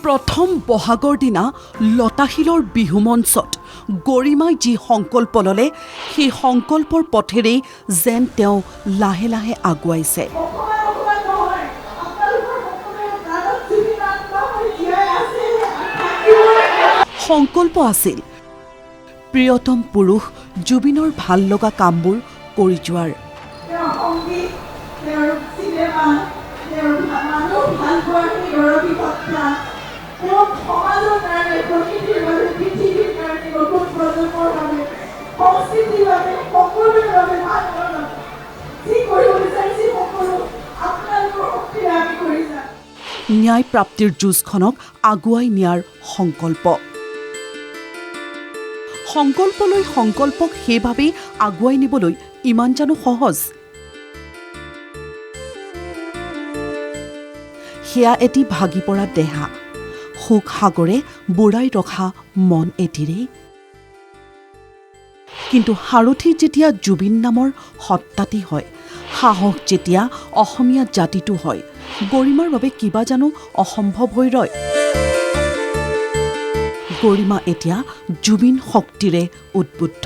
প্ৰথম বহাগৰ দিনা লতাশিলৰ বিহু মঞ্চত গৰিমাই যি সংকল্প ল'লে সেই সংকল্পৰ পথেৰেই যেন তেওঁ লাহে লাহে আগুৱাইছে। সংকল্প আছিল প্ৰিয়তম পুৰুষ জুবিনৰ ভাল লগা কামবোৰ কৰি যোৱাৰ। ন্যায় প্ৰাপ্তিৰ যুঁজখনক আগুৱাই নিয়াৰ সংকল্প। সংকল্পলৈ সংকল্পক সেইভাৱেই আগুৱাই নিবলৈ ইমান জানো সহজ? সেয়া এটি ভাগি পৰা দেহা, সুখ সাগৰে বুঢ়াই ৰখা মন এটিৰেই। কিন্তু সাৰথি যেতিয়া জুবিন নামৰ সত্তাটি হয়, সাহস যেতিয়া অসমীয়া জাতিটো হয়, গৰিমাৰ বাবে কিবা জানো অসম্ভৱ হৈ ৰয়। গৰিমা এতিয়া জুবিন শক্তিৰে উদ্বুদ্ধ,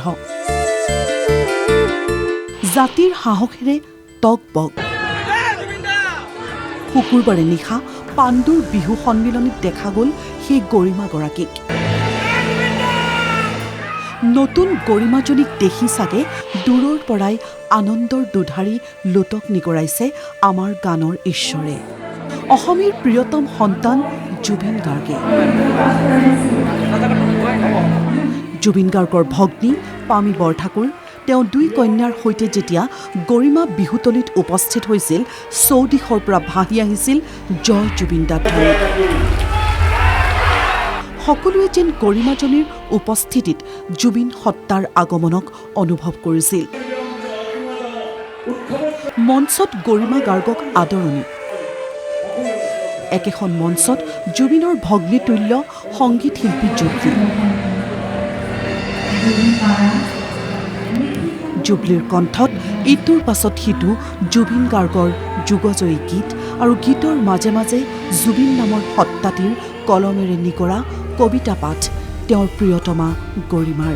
জাতিৰ সাহসেৰে টক-বক। শুকুৰবাৰে নিশা পাণ্ডুৰ বিহু সন্মিলনীত দেখা গ'ল সেই গৰিমাগৰাকীক। নতুন গৰিমাজনীক দেখি চাগে দূৰৰ পৰাই আনন্দৰ দুধাৰি লোটক নিগৰাইছে আমাৰ গানৰ ঈশ্বৰে। অসমীৰ প্ৰিয়তম সন্তান জুবিন গাৰ্গে। জুবিন গাৰ্গৰ ভগ্নী পামী বৰঠাকুৰ, তেওঁ দুই কন্যাৰ সৈতে যেতিয়া গৰিমা বিহুতলীত উপস্থিত হৈছিল, চৌদিশৰ পৰা ভাহি আহিছিল জয় জুবিন দাৰ ধ্বনি। সকলোৱে যেন গৰিমাজনীৰ উপস্থিতিত জুবিন সত্তাৰ আগমনক অনুভৱ কৰিছিল। মঞ্চত গৰিমা গাৰ্গক আদৰণি, একেখন মঞ্চত জুবিনৰ ভগ্নীতুল্য সংগীত শিল্পী জুবলি। জুবলিৰ কণ্ঠত ইটোৰ পাছত সিটো জুবিন গাৰ্গৰ যুগজয়ী গীত আৰু গীতৰ মাজে মাজে জুবিন নামৰ সত্তাটিৰ কলমেৰে নিকৰা কবিতা পাঠ তেওঁৰ প্ৰিয়তমা গৰিমাৰ।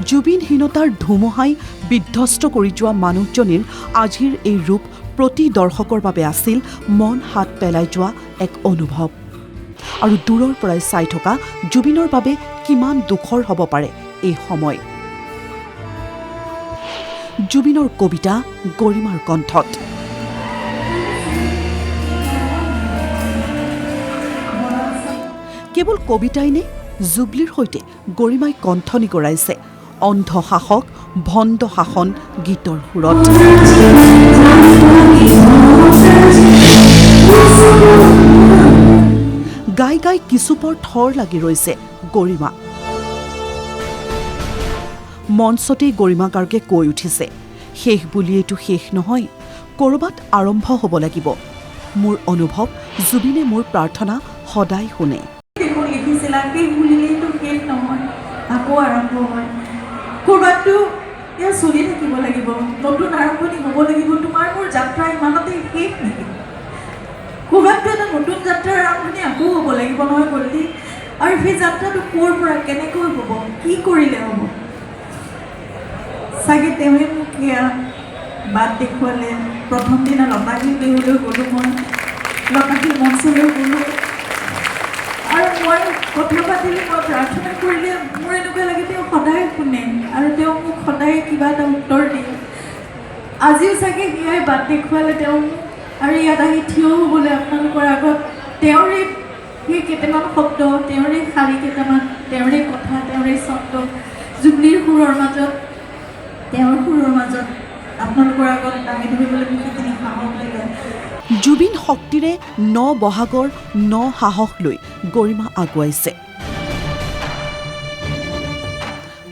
জুবিনহীনতাৰ ধুমুহাই বিধ্বস্ত কৰি যোৱা মানুহজনীৰ আজিৰ এই ৰূপ প্ৰতি দৰ্শকৰ বাবে আছিল মন হাত পেলাই যোৱা এক অনুভৱ। আৰু দূৰৰ পৰাই চাই থকা জুবিনৰ বাবে কিমান দুখৰ হ'ব পাৰে এই সময়। জুবিনৰ কবিতা গৰিমাৰ কণ্ঠত। কেৱল কবিতাই নে, জুবলিৰ সৈতে গৰিমাই কণ্ঠ নিগৰাইছে অন্ধ শাসক ভণ্ড শাসন গীতৰ সুৰত। গাই গাই কিছুপৰ থৰ লাগি ৰৈছে গৰিমা। মঞ্চতেই গৰিমা গাৰ্গে কৈ উঠিছে, শেষ বুলিয়েইটো শেষ নহয়, ক'ৰবাত আৰম্ভ হ'ব লাগিব। মোৰ অনুভৱ, জুবিনে মোৰ প্ৰাৰ্থনা সদায় শুনে। আকৌ আৰম্ভ হয়, ক'ৰবাততো এয়া চলি থাকিব লাগিব, নতুন আৰম্ভণি হ'ব লাগিব। তোমাৰ মোৰ যাত্ৰা ইমানতে শেষ নেকি? ক'ৰবাততো এটা নতুন যাত্ৰাৰ আৰম্ভণি আকৌ হ'ব লাগিব নহয় গল্লি। আৰু সেই যাত্ৰাটো ক'ৰ পৰা কেনেকৈ হ'ব, কি কৰিলে হ'ব? চাগে তেওঁৱে মোক সেয়া বাট দেখুৱালে। প্ৰথম দিনা লতাশিল বিহুলৈ গ'লোঁ, মই লতাশিল মঞ্চলৈ গ'লোঁ আৰু মই কথা পাতিলে, মই প্ৰাৰ্থনা কৰিলে মোৰ এনেকুৱা লাগে তেওঁ সদায় শুনে আৰু তেওঁ মোক সদায় কিবা এটা উত্তৰ দিয়ে। আজিও চাগে সেয়াই বাট দেখুৱালে তেওঁ মোক, আৰু ইয়াত আহি থিয় হ'বলৈ আপোনালোকৰ আগত তেওঁৰে সেই কেইটামান শব্দ, তেওঁৰে শাৰী কেইটামান, তেওঁৰে কথা, তেওঁৰে ছন্দ, জুবলিৰ সুৰৰ মাজত, তেওঁৰ সুৰৰ মাজত আপোনালোকৰ আগত দাঙি ধৰিবলৈ মোক সেইখিনি সাহস লাগে। জুবিন শক্তিৰে ন বহাগৰ ন সাহস লৈ গৰিমা আগুৱাইছে।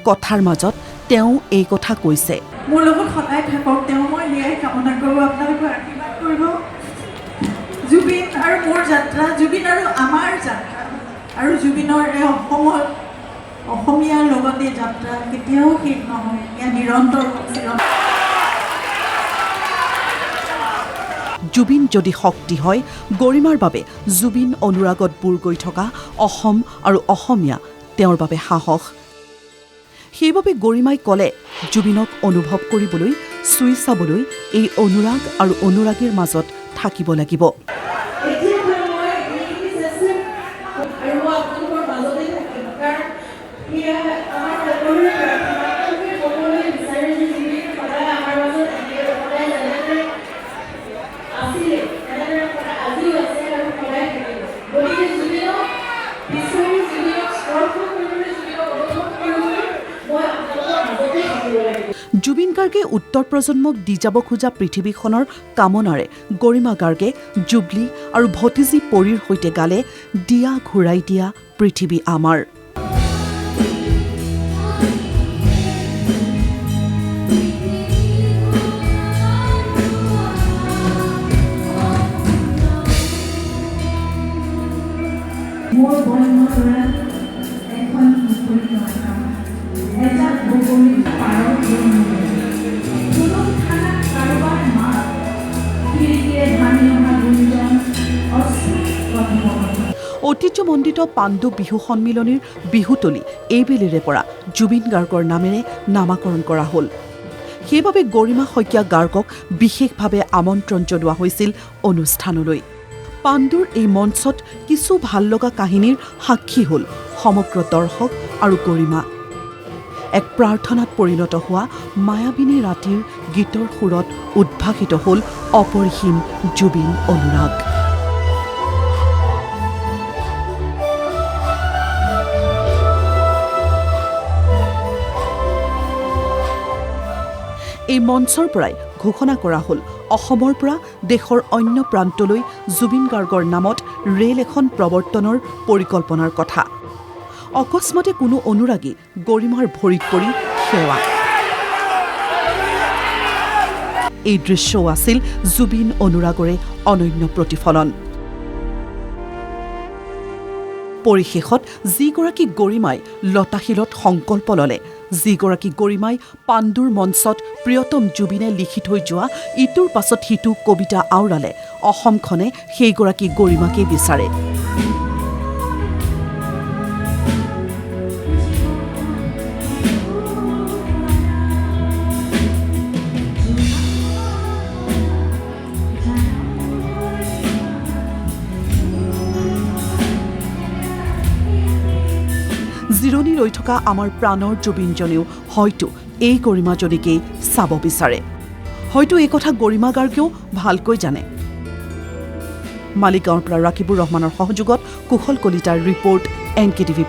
কথাৰ মাজত তেওঁ এই কথা কৈছে, মোৰ লগত সদায় থাকক তেওঁ, মই সেয়াই কামনা কৰোঁ। আপোনালোকে আশীৰ্বাদ কৰিব। জুবিন আৰু মোৰ যাত্ৰা, জুবিন আৰু আমাৰ যাত্ৰা, আৰু জুবিনৰ এই অসমত অসমীয়াৰ লগতে যাত্ৰা কেতিয়াও শেষ নহয়, এয়া নিৰন্তৰ। জুবিন যদি শক্তি হয়, গৰিমাৰ বাবে জুবিন অনুৰাগত বুৰ গৈ থকা অসম আৰু অসমীয়া তেওঁৰ বাবে সাহস। সেইবাবে গৰিমাই ক'লে জুবিনক অনুভৱ কৰিবলৈ, চুই চাবলৈ এই অনুৰাগ আৰু অনুৰাগীৰ মাজত থাকিব লাগিব। জুবিন গাৰ্গে উত্তৰ প্ৰজন্মক দি যাব খোজা পৃথিৱীখনৰ কামনাৰে গৰিমা গাৰ্গে জুবলি আৰু ভতিজী পৰীৰ সৈতে গালে দিয়া ঘূৰাই দিয়া পৃথিৱী আমাৰ। মোৰ বন্ধ কৰা এখন মুকলি নথা এজাক বগলী পাৰৰ কোনো থানাত কাৰোবাৰ মাত খিৰিকীয়ে ভাঙি অহা গুঞ্জন অশ্ৰু কথোপকথন। ঐতিহ্যমণ্ডিত পাণ্ডু বিহু সন্মিলনীৰ বিহুতলী এইবেলিৰে পৰা জুবিন গাৰ্গৰ নামেৰে নামাকৰণ কৰা হ'ল। সেইবাবে গৰিমা শইকীয়া গাৰ্গক বিশেষভাৱে আমন্ত্ৰণ জনোৱা হৈছিল অনুষ্ঠানলৈ। পাণ্ডুৰ এই মঞ্চত কিছু ভাল লগা কাহিনীৰ সাক্ষী হ'ল সমগ্ৰ দৰ্শক আৰু গৰিমা। এক প্ৰাৰ্থনাত পৰিণত হোৱা মায়াবিনী ৰাতিৰ গীতৰ সুৰত উদ্ভাসিত হ'ল অপৰিসীম জুবিন অনুৰাগ। এই মঞ্চৰ পৰাই ঘোষণা কৰা হ'ল অসমৰ পৰা দেশৰ অন্য প্ৰান্তলৈ জুবিন গাৰ্গৰ নামত ৰেল এখন প্ৰৱৰ্তনৰ পৰিকল্পনাৰ কথা। অকস্মাতে কোনো অনুৰাগী গৰিমাৰ ভৰিত পৰি সেৱা। এই দৃশ্যও আছিল জুবিন অনুৰাগৰে অনন্য প্ৰতিফলন। পৰিশেষত যিগৰাকী গৰিমাই লতাশিলত সংকল্প ল'লে, যিগৰাকী গৰিমাই পাণ্ডুৰ মঞ্চত প্ৰিয়তম জুবিনে লিখি থৈ যোৱা ইটোৰ পাছত সিটো কবিতা আওৰালে, অসমখনে সেইগৰাকী গৰিমাকে বিচাৰে। জিৰণি ৰৈ থকা আমাৰ প্ৰাণৰ জুবিনজনেও হয়তো এই গৰিমাজনীকেই চাব বিচাৰে। হয়তো এই কথা গৰিমা গাৰ্গেও ভালকৈ জানে। মালিগাঁৱৰ পৰা ৰাকিবুৰ ৰহমানৰ সহযোগত কুশল কলিতাৰ ৰিপৰ্ট NKTV+।